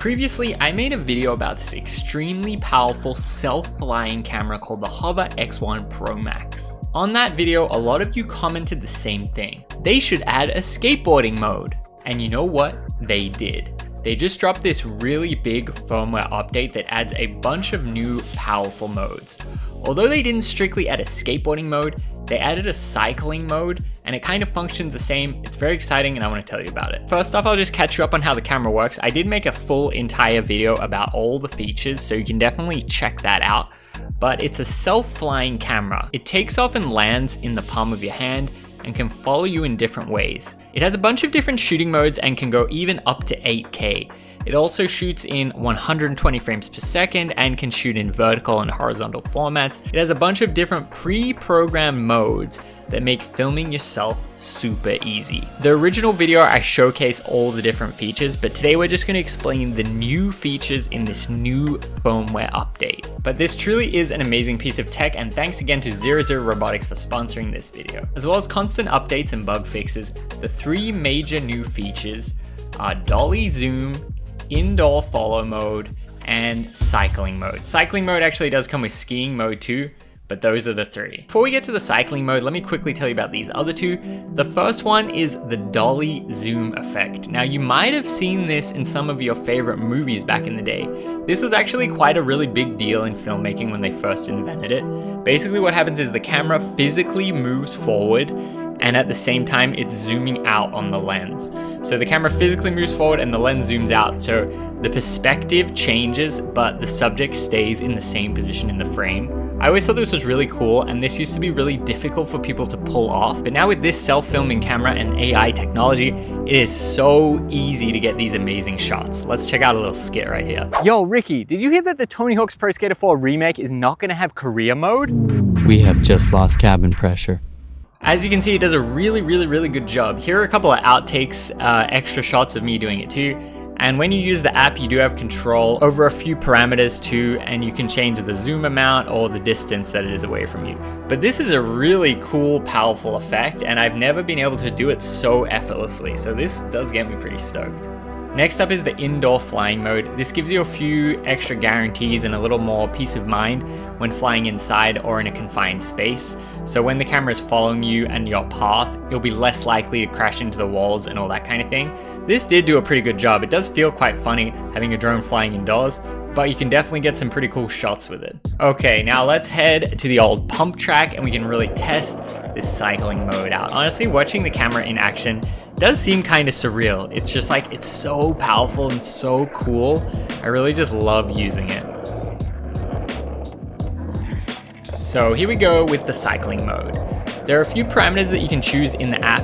Previously, I made a video about this extremely powerful self-flying camera called the HOVER X1 PROMAX. On that video, a lot of you commented the same thing. They should add a skateboarding mode. And you know what? They did. They just dropped this really big firmware update that adds a bunch of new powerful modes. Although they didn't strictly add a skateboarding mode, they added a cycling mode, and it kind of functions the same. It's very exciting and I want to tell you about it. First off, I'll just catch you up on how the camera works. I did make a full entire video about all the features, so you can definitely check that out. But it's a self-flying camera. It takes off and lands in the palm of your hand and can follow you in different ways. It has a bunch of different shooting modes and can go even up to 8K. It also shoots in 120 frames per second and can shoot in vertical and horizontal formats. It has a bunch of different pre-programmed modes that make filming yourself super easy. The original video, I showcase all the different features, but today we're just gonna explain the new features in this new firmware update. But this truly is an amazing piece of tech, and thanks again to 00 Robotics for sponsoring this video. As well as constant updates and bug fixes, the three major new features are Dolly Zoom, Indoor Follow mode, and cycling mode. Cycling mode actually does come with skiing mode too, but those are the three. Before we get to the cycling mode, let me quickly tell you about these other two. The first one is the Dolly Zoom effect. Now you might have seen this in some of your favorite movies back in the day. This was actually quite a really big deal in filmmaking when they first invented it. Basically what happens is the camera physically moves forward, and at the same time it's zooming out on the lens. So the camera physically moves forward and the lens zooms out, so the perspective changes but the subject stays in the same position in the frame. I always thought this was really cool, and this used to be really difficult for people to pull off, but now with this self-filming camera and AI technology, it is so easy to get these amazing shots. Let's check out a little skit right here. Yo, Ricky, did you hear that the Tony Hawk's Pro Skater 4 remake is not gonna have career mode? We have just lost cabin pressure. As you can see, it does a really good job. Here are a couple of outtakes, extra shots of me doing it too. And when you use the app, you do have control over a few parameters too, and you can change the zoom amount or the distance that it is away from you. But this is a really cool, powerful effect, and I've never been able to do it so effortlessly. So this does get me pretty stoked. Next up is the indoor flying mode. This gives you a few extra guarantees and a little more peace of mind when flying inside or in a confined space. So when the camera is following you and your path, you'll be less likely to crash into the walls and all that kind of thing. This did do a pretty good job. It does feel quite funny having a drone flying indoors, but you can definitely get some pretty cool shots with it. Okay, now let's head to the old pump track and we can really test this cycling mode out. Honestly, watching the camera in action does seem kind of surreal. It's just like, it's so powerful and so cool. I really just love using it. So here we go with the cycling mode. There are a few parameters that you can choose in the app.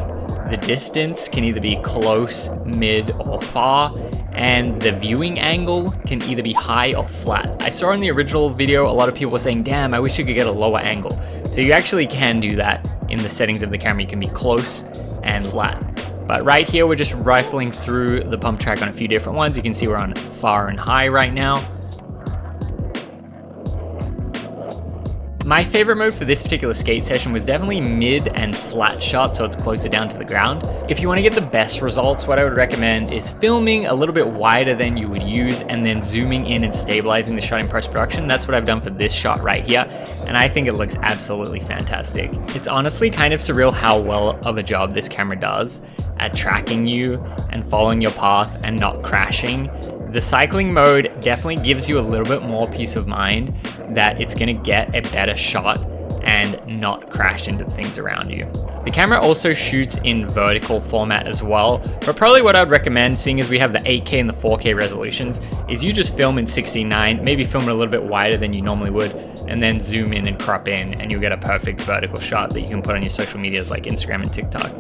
The distance can either be close, mid, or far, and the viewing angle can either be high or flat. I saw in the original video, a lot of people were saying, damn, I wish you could get a lower angle. So you actually can do that in the settings of the camera. You can be close and flat. But right here, we're just rifling through the pump track on a few different ones. You can see we're on far and high right now. My favorite mode for this particular skate session was definitely mid and flat shot, so it's closer down to the ground. If you want to get the best results, what I would recommend is filming a little bit wider than you would use and then zooming in and stabilizing the shot in post-production. That's what I've done for this shot right here, and I think it looks absolutely fantastic. It's honestly kind of surreal how well of a job this camera does at tracking you and following your path and not crashing. The cycling mode definitely gives you a little bit more peace of mind that it's gonna get a better shot and not crash into things around you. The camera also shoots in vertical format as well, but probably what I would recommend, seeing as we have the 8K and the 4K resolutions, is you just film in 16:9, maybe film it a little bit wider than you normally would, and then zoom in and crop in, and you'll get a perfect vertical shot that you can put on your social medias like Instagram and TikTok.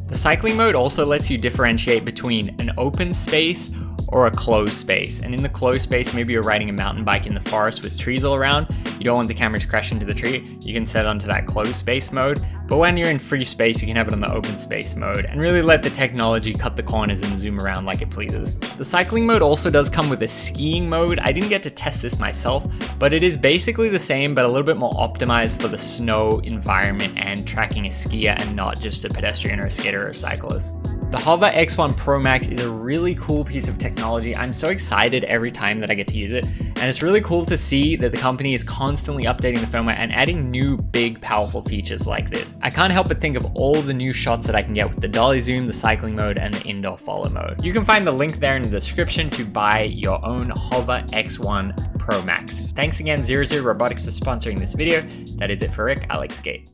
The cycling mode also lets you differentiate between an open space or a closed space. And in the closed space, maybe you're riding a mountain bike in the forest with trees all around. You don't want the camera to crash into the tree. You can set it onto that closed space mode. But when you're in free space, you can have it on the open space mode and really let the technology cut the corners and zoom around like it pleases. The cycling mode also does come with a skiing mode. I didn't get to test this myself, but it is basically the same, but a little bit more optimized for the snow environment and tracking a skier and not just a pedestrian or a skater or a cyclist. The Hover X1 Pro Max is a really cool piece of technology. I'm so excited every time that I get to use it, and it's really cool to see that the company is constantly updating the firmware and adding new big powerful features like this. I can't help but think of all the new shots that I can get with the dolly zoom, the cycling mode, and the indoor follow mode. You can find the link there in the description to buy your own Hover X1 Pro Max. Thanks again 00 Robotics for sponsoring this video. That is it for Rick, Alex Skate.